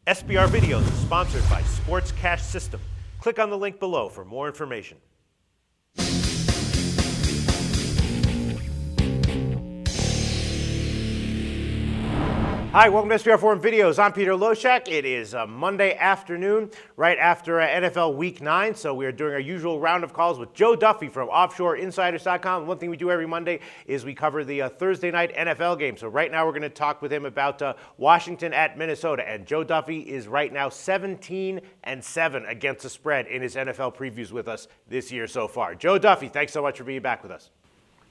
SBR Videos is sponsored by Sports Cash System. Click on the link below for more information. Hi, welcome to SBRForum Videos. I'm Peter Loshak. It is Monday afternoon, right after NFL Week 9, so we are doing our usual round of calls with Joe Duffy from OffshoreInsiders.com. One thing we do every Monday is we cover the Thursday night NFL game. So right now we're going to talk with him about Washington at Minnesota, and Joe Duffy is right now 17-7 against the spread in his NFL previews with us this year so far. Joe Duffy, thanks so much for being back with us.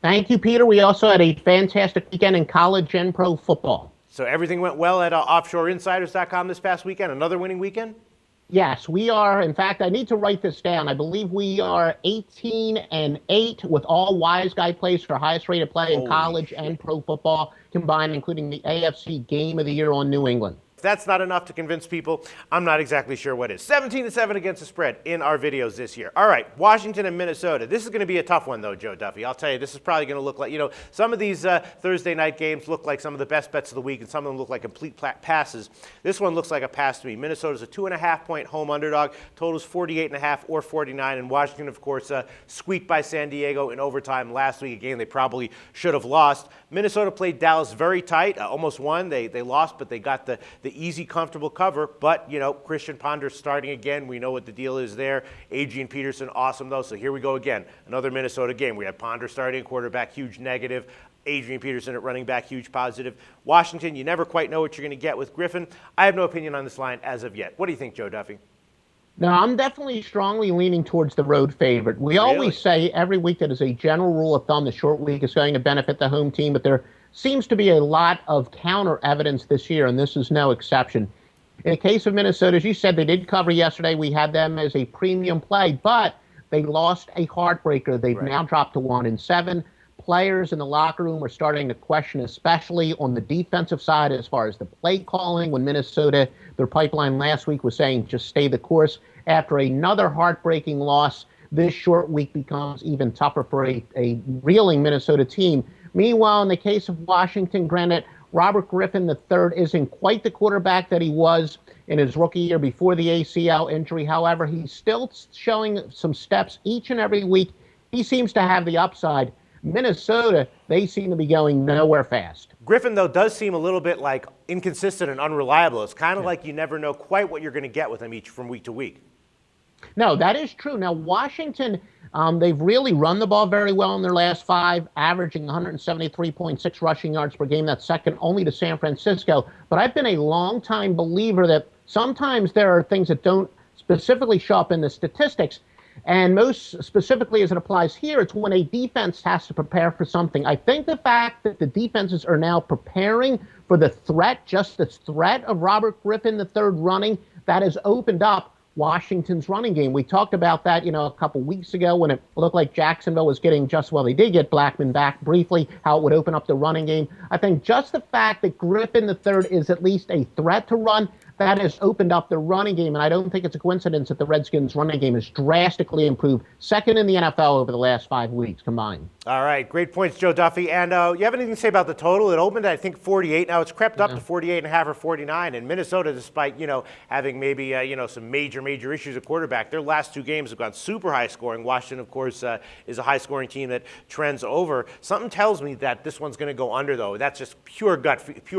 Thank you, Peter. We also had a fantastic weekend in college and pro football. So everything went well at OffshoreInsiders.com this past weekend? Another winning weekend? Yes, we are. In fact, I need to write this down. I believe we are 18-8 with all wise guy plays for highest rate of play in college and pro football combined, including the AFC Game of the Year on New England. If that's not enough to convince people, I'm not exactly sure what is. 17-7 against the spread in our videos this year. All right, Washington and Minnesota. This is going to be a tough one, though, Joe Duffy. I'll tell you, this is probably going to look like, some of these Thursday night games look like some of the best bets of the week, and some of them look like complete passes. This one looks like a pass to me. Minnesota's a 2.5-point home underdog. Total's 48.5 or 49, and Washington, of course, squeaked by San Diego in overtime last week, a game they probably should have lost. Minnesota played Dallas very tight, almost won. They lost, but they got the easy, comfortable cover. But, Christian Ponder starting again. We know what the deal is there. Adrian Peterson, awesome, though. So here we go again. Another Minnesota game. We have Ponder starting at quarterback, huge negative. Adrian Peterson at running back, huge positive. Washington, you never quite know what you're going to get with Griffin. I have no opinion on this line as of yet. What do you think, Joe Duffy? No, I'm definitely strongly leaning towards the road favorite. We always say every week that as a general rule of thumb, the short week is going to benefit the home team, but there seems to be a lot of counter evidence this year, and this is no exception. In the case of Minnesota, as you said, they did cover yesterday. We had them as a premium play, but they lost a heartbreaker. They've now dropped to 1-7. Players in the locker room are starting to question, especially on the defensive side, as far as the play calling. When Minnesota, their pipeline last week was saying just stay the course. After another heartbreaking loss, this short week becomes even tougher for a reeling Minnesota team. Meanwhile, in the case of Washington, granted, Robert Griffin III isn't quite the quarterback that he was in his rookie year before the ACL injury. However, he's still showing some steps each and every week. He seems to have the upside. Minnesota, they seem to be going nowhere fast. Griffin, though, does seem a little bit like inconsistent and unreliable. It's kind of like you never know quite what you're going to get with him from week to week. No, that is true. Now, Washington, they've really run the ball very well in their last 5, averaging 173.6 rushing yards per game. That's second only to San Francisco. But I've been a long-time believer that sometimes there are things that don't specifically show up in the statistics. And most specifically, as it applies here, it's when a defense has to prepare for something. I think the fact that the defenses are now preparing for the threat, just the threat of Robert Griffin III running, that has opened up Washington's running game. We talked about that, a couple weeks ago when it looked like Jacksonville was getting they did get Blackman back briefly, how it would open up the running game. I think just the fact that Griffin III is at least a threat to run, that has opened up the running game, and I don't think it's a coincidence that the Redskins' running game has drastically improved, second in the NFL over the last 5 weeks combined. All right, great points, Joe Duffy. And you have anything to say about the total? It opened at, I think, 48. Now it's crept up to 48.5 or 49. And Minnesota, despite, having maybe, some major issues at quarterback, their last 2 games have gone super high scoring. Washington, of course, is a high scoring team that trends over. Something tells me that this one's going to go under, though. That's just pure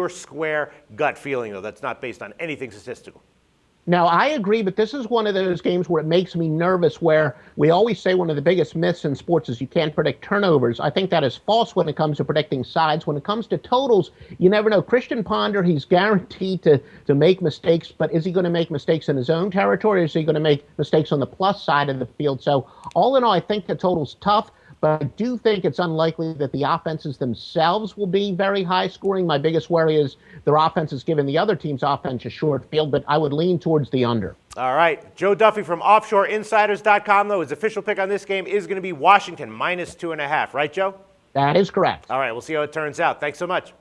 square gut feeling, though. That's not based on anything statistical. Now, I agree, but this is one of those games where it makes me nervous, where we always say one of the biggest myths in sports is you can't predict turnovers. I think that is false when it comes to predicting sides. When it comes to totals, you never know. Christian Ponder, he's guaranteed to make mistakes, but is he going to make mistakes in his own territory, or is he going to make mistakes on the plus side of the field? So all in all, I think the total's tough. But I do think it's unlikely that the offenses themselves will be very high scoring. My biggest worry is their offense is giving the other team's offense a short field, but I would lean towards the under. All right. Joe Duffy from OffshoreInsiders.com, though, his official pick on this game is going to be Washington -2.5. Right, Joe? That is correct. All right. We'll see how it turns out. Thanks so much.